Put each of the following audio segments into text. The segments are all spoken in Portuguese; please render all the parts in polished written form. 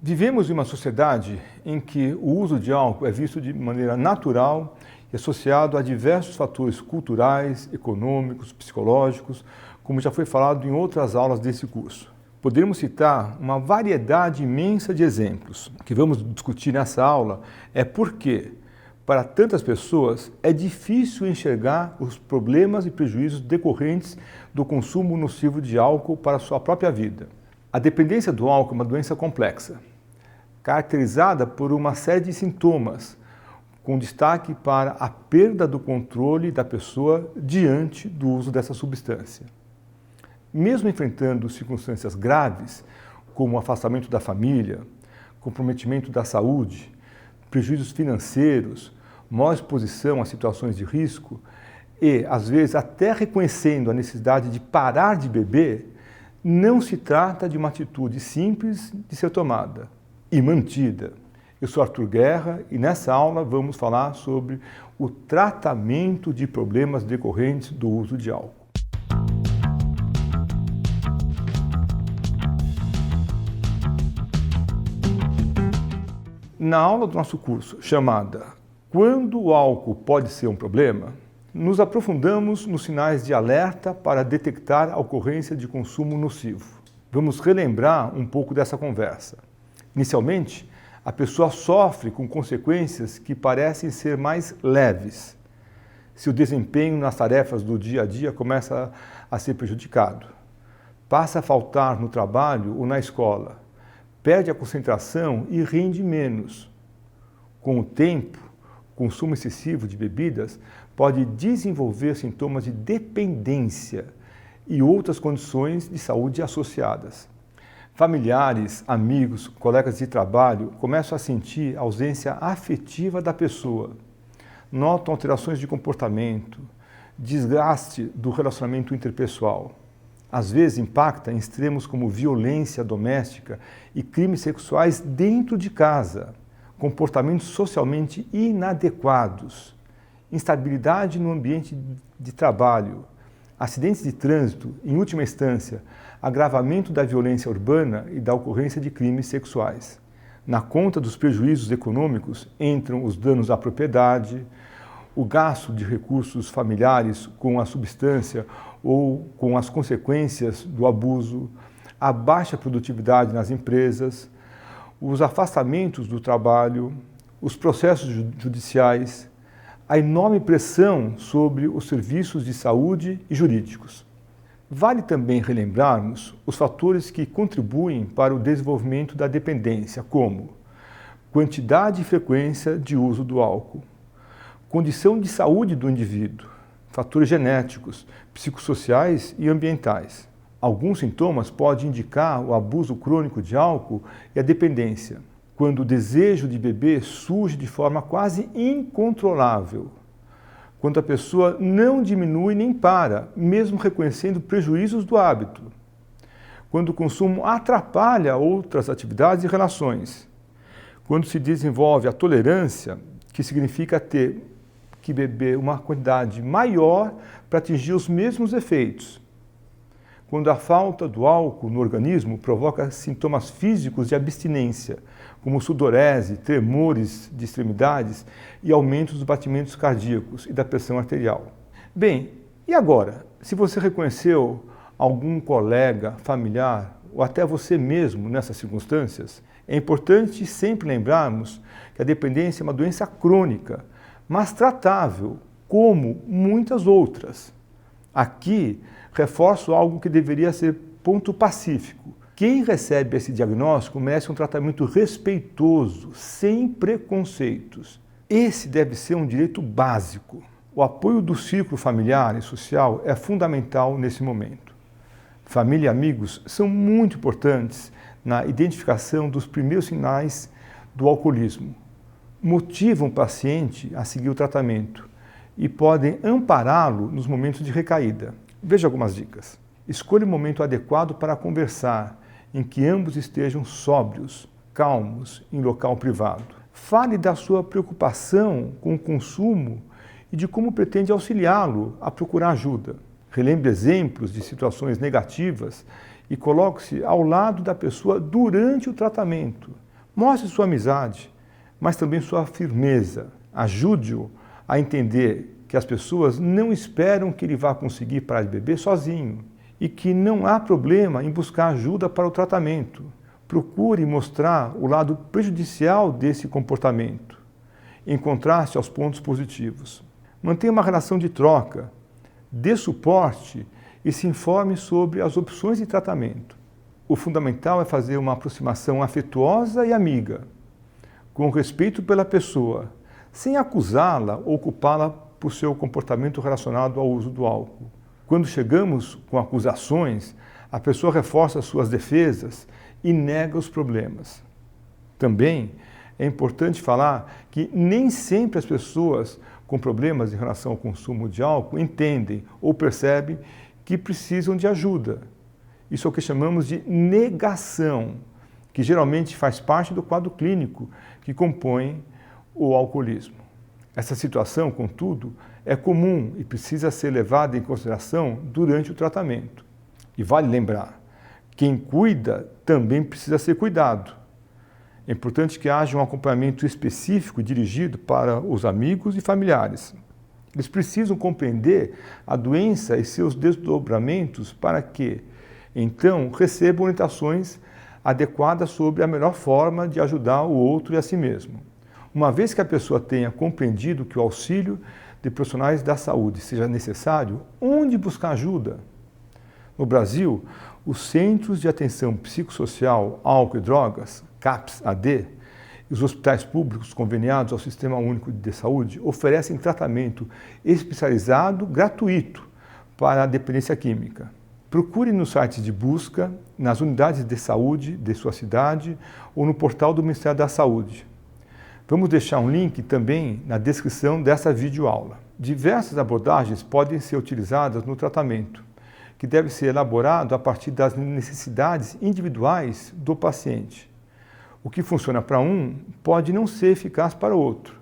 Vivemos em uma sociedade em que o uso de álcool é visto de maneira natural e associado a diversos fatores culturais, econômicos, psicológicos, como já foi falado em outras aulas desse curso. Poderíamos citar uma variedade imensa de exemplos. O que vamos discutir nessa aula é por que, para tantas pessoas, é difícil enxergar os problemas e prejuízos decorrentes do consumo nocivo de álcool para a sua própria vida. A dependência do álcool é uma doença complexa, caracterizada por uma série de sintomas, com destaque para a perda do controle da pessoa diante do uso dessa substância. Mesmo enfrentando circunstâncias graves, como o afastamento da família, comprometimento da saúde, prejuízos financeiros, maior exposição a situações de risco e, às vezes, até reconhecendo a necessidade de parar de beber, não se trata de uma atitude simples de ser tomada e mantida. Eu sou Arthur Guerra e nessa aula vamos falar sobre o tratamento de problemas decorrentes do uso de álcool. Na aula do nosso curso, chamada Quando o álcool pode ser um problema?, nos aprofundamos nos sinais de alerta para detectar a ocorrência de consumo nocivo. Vamos relembrar um pouco dessa conversa. Inicialmente, a pessoa sofre com consequências que parecem ser mais leves. Seu desempenho nas tarefas do dia a dia começa a ser prejudicado. Passa a faltar no trabalho ou na escola. Perde a concentração e rende menos. Com o tempo, o consumo excessivo de bebidas pode desenvolver sintomas de dependência e outras condições de saúde associadas. Familiares, amigos, colegas de trabalho começam a sentir a ausência afetiva da pessoa. Notam alterações de comportamento, desgaste do relacionamento interpessoal. Às vezes impacta em extremos como violência doméstica e crimes sexuais dentro de casa, comportamentos socialmente inadequados, instabilidade no ambiente de trabalho, acidentes de trânsito, em última instância, agravamento da violência urbana e da ocorrência de crimes sexuais. Na conta dos prejuízos econômicos entram os danos à propriedade, o gasto de recursos familiares com a substância ou com as consequências do abuso, a baixa produtividade nas empresas, os afastamentos do trabalho, os processos judiciais, a enorme pressão sobre os serviços de saúde e jurídicos. Vale também relembrarmos os fatores que contribuem para o desenvolvimento da dependência, como quantidade e frequência de uso do álcool, condição de saúde do indivíduo, fatores genéticos, psicossociais e ambientais. Alguns sintomas podem indicar o abuso crônico de álcool e a dependência, quando o desejo de beber surge de forma quase incontrolável, quando a pessoa não diminui nem para, mesmo reconhecendo prejuízos do hábito, quando o consumo atrapalha outras atividades e relações, quando se desenvolve a tolerância, que significa ter que beber uma quantidade maior para atingir os mesmos efeitos, quando a falta do álcool no organismo provoca sintomas físicos de abstinência, como sudorese, tremores de extremidades e aumento dos batimentos cardíacos e da pressão arterial. Bem, e agora? Se você reconheceu algum colega, familiar ou até você mesmo nessas circunstâncias, é importante sempre lembrarmos que a dependência é uma doença crônica, mas tratável, como muitas outras. Aqui, reforço algo que deveria ser ponto pacífico. Quem recebe esse diagnóstico merece um tratamento respeitoso, sem preconceitos. Esse deve ser um direito básico. O apoio do círculo familiar e social é fundamental nesse momento. Família e amigos são muito importantes na identificação dos primeiros sinais do alcoolismo. Motivam o paciente a seguir o tratamento e podem ampará-lo nos momentos de recaída. Veja algumas dicas. Escolha o momento adequado para conversar, em que ambos estejam sóbrios, calmos, em local privado. Fale da sua preocupação com o consumo e de como pretende auxiliá-lo a procurar ajuda. Relembre exemplos de situações negativas e coloque-se ao lado da pessoa durante o tratamento, Mostre sua amizade, mas também sua firmeza. Ajude-o a entender que as pessoas não esperam que ele vá conseguir parar de beber sozinho e que não há problema em buscar ajuda para o tratamento. Procure mostrar o lado prejudicial desse comportamento, em contraste aos pontos positivos. Mantenha uma relação de troca, dê suporte e se informe sobre as opções de tratamento. O fundamental é fazer uma aproximação afetuosa e amiga, com respeito pela pessoa, sem acusá-la ou culpá-la por seu comportamento relacionado ao uso do álcool. Quando chegamos com acusações, a pessoa reforça suas defesas e nega os problemas. Também é importante falar que nem sempre as pessoas com problemas em relação ao consumo de álcool entendem ou percebem que precisam de ajuda. Isso é o que chamamos de negação, que geralmente faz parte do quadro clínico que compõe o alcoolismo. Essa situação, contudo, é comum e precisa ser levada em consideração durante o tratamento. E vale lembrar, quem cuida também precisa ser cuidado. É importante que haja um acompanhamento específico dirigido para os amigos e familiares. Eles precisam compreender a doença e seus desdobramentos para que, então, recebam orientações adequadas sobre a melhor forma de ajudar o outro e a si mesmo. Uma vez que a pessoa tenha compreendido que o auxílio de profissionais da saúde seja necessário, onde buscar ajuda? No Brasil, os Centros de Atenção Psicossocial, Álcool e Drogas, CAPS-AD, e os hospitais públicos conveniados ao Sistema Único de Saúde oferecem tratamento especializado gratuito para a dependência química. Procure nos sites de busca, nas unidades de saúde de sua cidade ou no portal do Ministério da Saúde. Vamos deixar um link também na descrição dessa videoaula. Diversas abordagens podem ser utilizadas no tratamento, que deve ser elaborado a partir das necessidades individuais do paciente. O que funciona para um pode não ser eficaz para outro.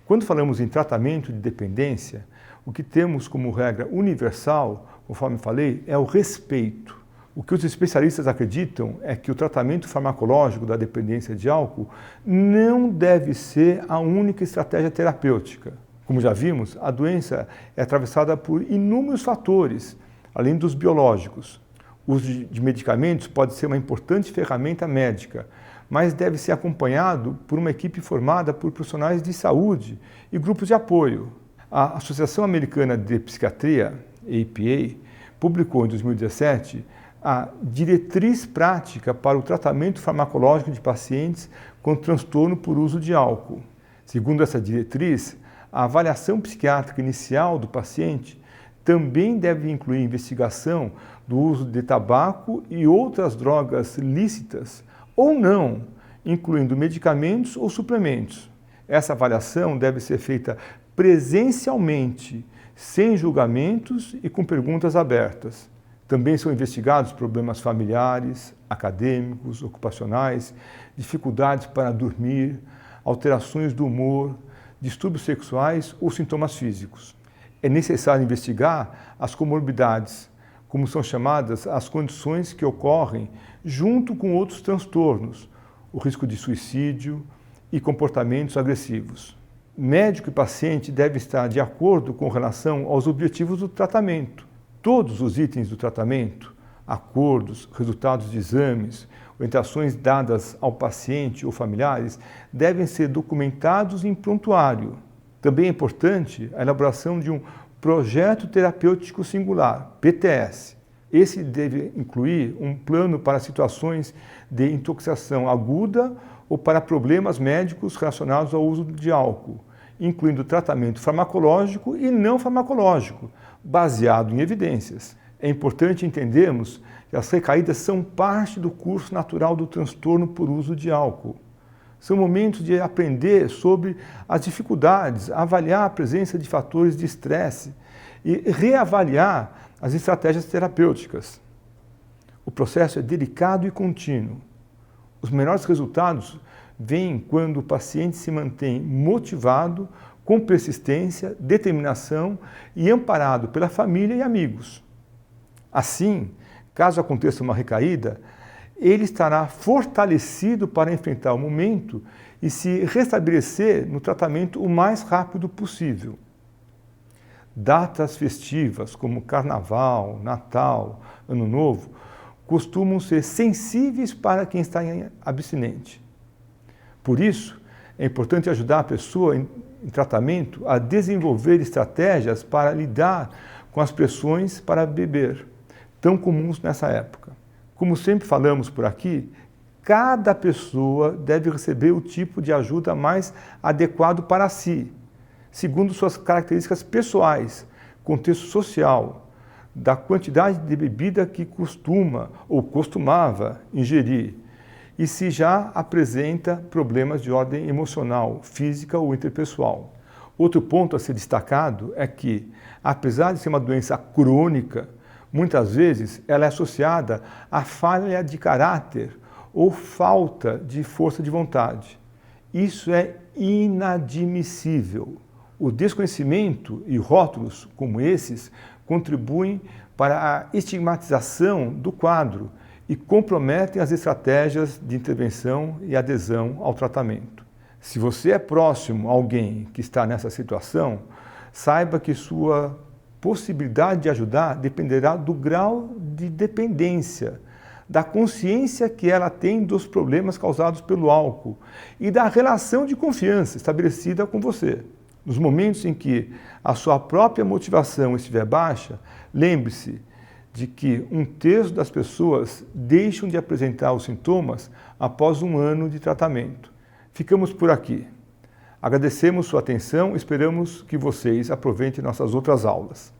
Quando falamos em tratamento de dependência, o que temos como regra universal, conforme falei, é o respeito. O que os especialistas acreditam é que o tratamento farmacológico da dependência de álcool não deve ser a única estratégia terapêutica. Como já vimos, a doença é atravessada por inúmeros fatores, além dos biológicos. O uso de medicamentos pode ser uma importante ferramenta médica, mas deve ser acompanhado por uma equipe formada por profissionais de saúde e grupos de apoio. A Associação Americana de Psiquiatria, APA, publicou em 2017 a Diretriz Prática para o Tratamento Farmacológico de Pacientes com Transtorno por Uso de Álcool. Segundo essa diretriz, a avaliação psiquiátrica inicial do paciente também deve incluir investigação do uso de tabaco e outras drogas lícitas ou não, incluindo medicamentos ou suplementos. Essa avaliação deve ser feita presencialmente, sem julgamentos e com perguntas abertas. Também são investigados problemas familiares, acadêmicos, ocupacionais, dificuldades para dormir, alterações do humor, distúrbios sexuais ou sintomas físicos. É necessário investigar as comorbidades, como são chamadas as condições que ocorrem junto com outros transtornos, o risco de suicídio e comportamentos agressivos. Médico e paciente devem estar de acordo com relação aos objetivos do tratamento. Todos os itens do tratamento, acordos, resultados de exames, orientações dadas ao paciente ou familiares, devem ser documentados em prontuário. Também é importante a elaboração de um Projeto Terapêutico Singular, PTS. Esse deve incluir um plano para situações de intoxicação aguda ou para problemas médicos relacionados ao uso de álcool, incluindo tratamento farmacológico e não farmacológico, baseado em evidências. É importante entendermos que as recaídas são parte do curso natural do transtorno por uso de álcool. São momentos de aprender sobre as dificuldades, avaliar a presença de fatores de estresse e reavaliar as estratégias terapêuticas. O processo é delicado e contínuo. Os melhores resultados vêm quando o paciente se mantém motivado, com persistência, determinação e amparado pela família e amigos. Assim, caso aconteça uma recaída, ele estará fortalecido para enfrentar o momento e se restabelecer no tratamento o mais rápido possível. Datas festivas como Carnaval, Natal, Ano Novo costumam ser sensíveis para quem está abstinente. Por isso, é importante ajudar a pessoa em tratamento a desenvolver estratégias para lidar com as pressões para beber, tão comuns nessa época. Como sempre falamos por aqui, cada pessoa deve receber o tipo de ajuda mais adequado para si, segundo suas características pessoais, contexto social, da quantidade de bebida que costuma ou costumava ingerir e se já apresenta problemas de ordem emocional, física ou interpessoal. Outro ponto a ser destacado é que, apesar de ser uma doença crônica, muitas vezes ela é associada à falha de caráter ou falta de força de vontade. Isso é inadmissível. O desconhecimento e rótulos como esses contribuem para a estigmatização do quadro e comprometem as estratégias de intervenção e adesão ao tratamento. Se você é próximo a alguém que está nessa situação, saiba que sua possibilidade de ajudar dependerá do grau de dependência, da consciência que ela tem dos problemas causados pelo álcool e da relação de confiança estabelecida com você. Nos momentos em que a sua própria motivação estiver baixa, lembre-se de que 1/3 das pessoas deixam de apresentar os sintomas após 1 ano de tratamento. Ficamos por aqui. Agradecemos sua atenção e esperamos que vocês aproveitem nossas outras aulas.